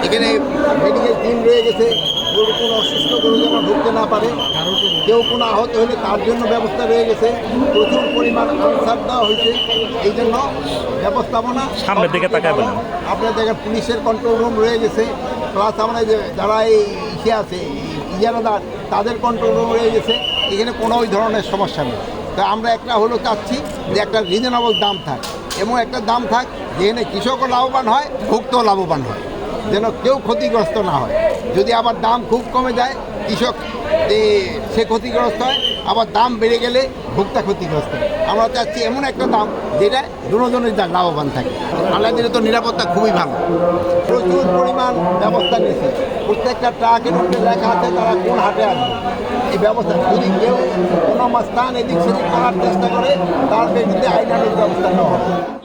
এখানে medical team রয়ে গেছে, গরু কোনো অসুস্থ গরু যেন ঢুকতে না পারে, কেউ কোনো আহত হলে তার জন্য ব্যবস্থা রয়ে গেছে। প্রচুর পরিমাণ আনসার দেওয়া হয়েছে, এই জন্য ব্যবস্থাপনা সামনের দিকে তাকায় বলেন। আপনার দেখেন পুলিশের কন্ট্রোল রুম রয়ে গেছে, প্লাস আমরা যে যারা এই ইসে আছে ইজারাদার তাদের কন্ট্রোল রুম রয়ে গেছে। এখানে কোনো ওই ধরনের সমস্যা নেই। তা আমরা একটা হলো চাচ্ছি যে একটা রিজনেবল দাম থাক, এমন একটা দাম থাক যেখানে কৃষকও লাভবান হয়, ভোক্তাও লাভবান হয়, যেন কেউ ক্ষতিগ্রস্ত না হয়। যদি আবার দাম খুব কমে যায় কৃষক সে ক্ষতিগ্রস্ত হয়, আবার দাম বেড়ে গেলে ভোক্তা ক্ষতিগ্রস্ত হয়। আমরা চাচ্ছি এমন একটা দাম যেটা দুজনের লাভবান থাকে। আলাদিনে তো নিরাপত্তা খুবই ভালো, প্রচুর পরিমাণ ব্যবস্থা নিয়েছে। প্রত্যেকটা ট্রাকের উপরে লেখা আছে তারা কোন হাটে আসবে। এই ব্যবস্থা যদি কেউ কোনো স্থান এদিক সেদিক করার চেষ্টা করে তার বিরুদ্ধে আইনানুগ ব্যবস্থা নেওয়া হবে।